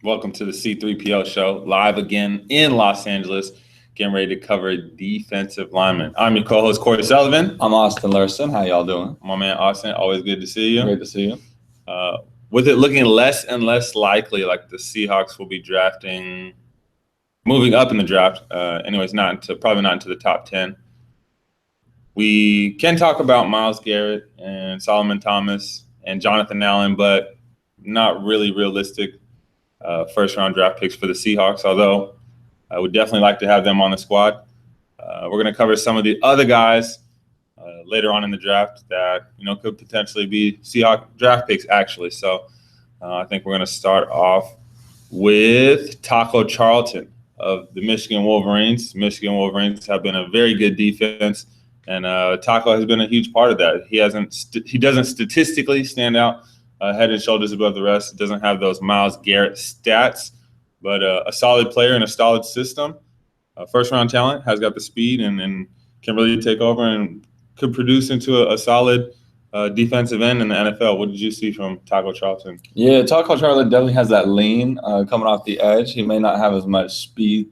Welcome to the C3PL show, live again in Los Angeles, getting ready to cover defensive linemen. I'm your co-host, Corey Sullivan. I'm Austin Lersten. How y'all doing? My man, Austin, always good to see you. Great to see you. With it looking less and less likely, like the Seahawks will be moving up in the draft, probably not into the top 10. We can talk about Myles Garrett and Solomon Thomas and Jonathan Allen, but not really realistic first-round draft picks for the Seahawks, although I would definitely like to have them on the squad. We're going to cover some of the other guys later on in the draft that could potentially be Seahawks draft picks, actually. So I think we're going to start off with Taco Charlton of the Michigan Wolverines. Michigan Wolverines have been a very good defense, and Taco has been a huge part of that. He doesn't statistically stand out head and shoulders above the rest. Doesn't have those Myles Garrett stats, but a solid player in a solid system. First-round talent, has got the speed and can really take over and could produce into a solid defensive end in the NFL. What did you see from Taco Charlton? Yeah, Taco Charlton definitely has that lean coming off the edge. He may not have as much speed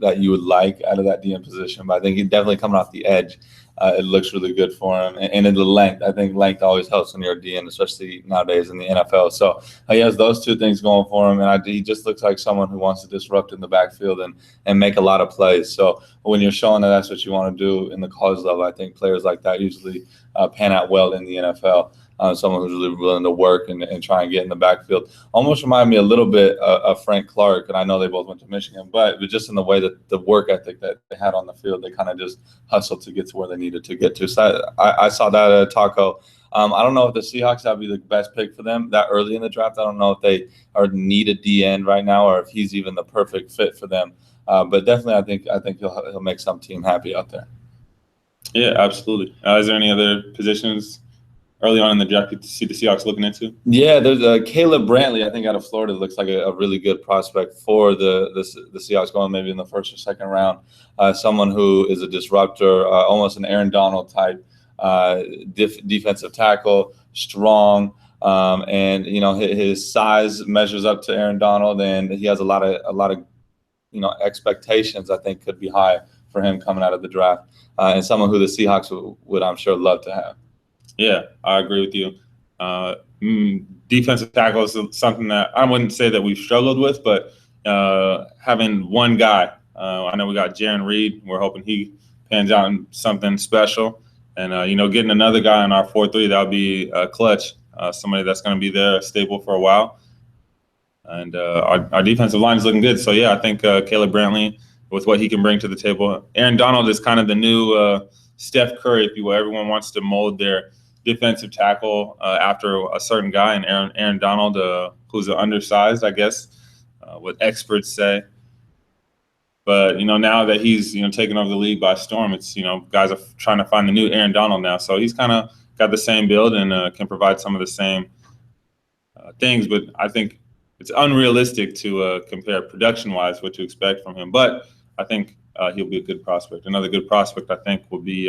that you would like out of that DN position, but I think he's definitely coming off the edge. It looks really good for him. And in the length, I think length always helps when you're a DN, especially nowadays in the NFL. So he has those two things going for him. And he just looks like someone who wants to disrupt in the backfield and make a lot of plays. So when you're showing that that's what you want to do in the college level, I think players like that usually pan out well in the NFL. Someone who's really willing to work and try and get in the backfield. Almost remind me a little bit of Frank Clark, and I know they both went to Michigan, but just in the way that the work ethic that they had on the field, they kind of just hustled to get to where they needed to get to. So I saw that at Taco. I don't know if the Seahawks have be the best pick for them that early in the draft. I don't know if they need a DN right now or if he's even the perfect fit for them. But definitely, I think he'll make some team happy out there. Yeah, absolutely. Is there any other positions early on in the draft to see the Seahawks looking into? Yeah, there's Caleb Brantley, I think, out of Florida, looks like a really good prospect for the Seahawks going maybe in the first or second round. Someone who is a disruptor, almost an Aaron Donald type defensive tackle, strong, and his size measures up to Aaron Donald, and he has a lot of expectations. I think could be high for him coming out of the draft, and someone who the Seahawks would I'm sure love to have. Yeah, I agree with you. Defensive tackle is something that I wouldn't say that we've struggled with, but having one guy, I know we got Jaron Reed. We're hoping he pans out in something special. And, getting another guy in our 4-3, that would be clutch, somebody that's going to be there, a staple for a while. And our defensive line is looking good. So, yeah, I think Caleb Brantley, with what he can bring to the table. Aaron Donald is kind of the new Steph Curry, if you will. Everyone wants to mold their defensive tackle after a certain guy, and Aaron Donald, who's undersized, I guess, what experts say. But now that he's taken over the league by storm, it's guys are trying to find the new Aaron Donald now. So he's kind of got the same build and can provide some of the same things. But I think it's unrealistic to compare production-wise what to expect from him. But I think he'll be a good prospect. Another good prospect, I think, will be.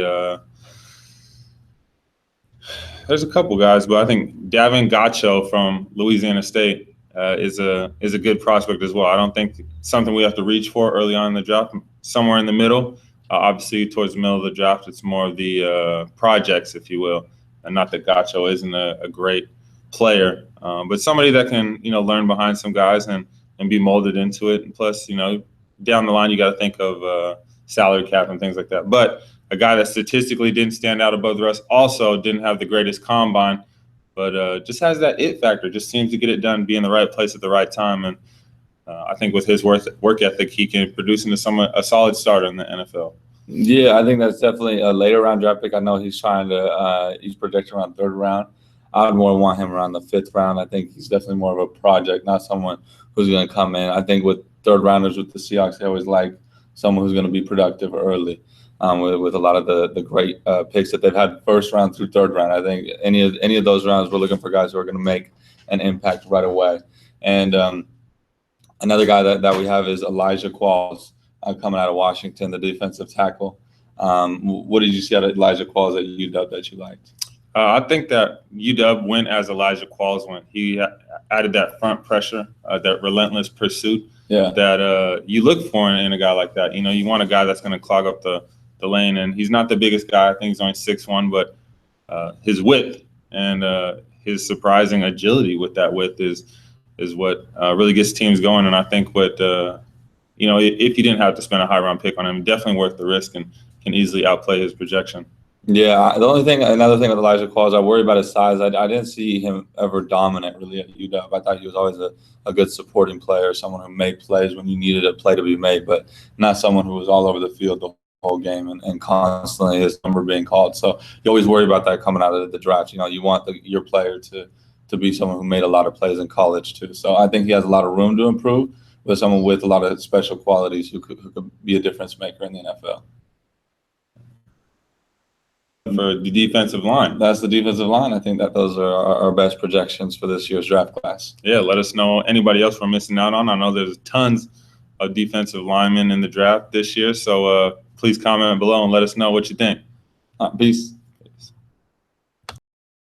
There's a couple guys, but I think Davin Gacho from Louisiana State is a good prospect as well. I don't think something we have to reach for early on in the draft. Somewhere in the middle, obviously towards the middle of the draft, it's more of the projects, if you will, and not that Gacho isn't a great player, but somebody that can learn behind some guys and be molded into it. And plus, down the line, you got to think of salary cap and things like that. But a guy that statistically didn't stand out above the rest, also didn't have the greatest combine, but just has that it factor, just seems to get it done, be in the right place at the right time. And I think with his work ethic, he can produce into a solid starter in the NFL. Yeah, I think that's definitely a later round draft pick. I know he's he's projected around third round. I would more want him around the fifth round. I think he's definitely more of a project, not someone who's going to come in. I think with third rounders with the Seahawks, they always like someone who's going to be productive early. With a lot of the great picks that they've had first round through third round. I think any of those rounds, we're looking for guys who are going to make an impact right away. And another guy that we have is Elijah Qualls coming out of Washington, the defensive tackle. What did you see out of Elijah Qualls at UW that you liked? I think that UW went as Elijah Qualls went. He added that front pressure, that relentless pursuit that you look for in a guy like that. You know, you want a guy that's going to clog up the lane, and he's not the biggest guy. I think he's only 6'1", but his width and his surprising agility with that width is what really gets teams going. And I think what you know, if you didn't have to spend a high round pick on him, definitely worth the risk and can easily outplay his projection. Yeah, another thing with Elijah Qualls, I worry about his size. I didn't see him ever dominant really at UW. I thought he was always a good supporting player, someone who made plays when you needed a play to be made, but not someone who was all over the field the whole game and constantly his number being called. So you always worry about that coming out of the draft. You know, you want your player to be someone who made a lot of plays in college too. So I think he has a lot of room to improve, with someone with a lot of special qualities who could be a difference maker in the NFL. For the defensive line. That's the defensive line. I think that those are our best projections for this year's draft class. Yeah, let us know anybody else we're missing out on. I know there's tons of defensive linemen in the draft this year, so please comment below and let us know what you think. Peace.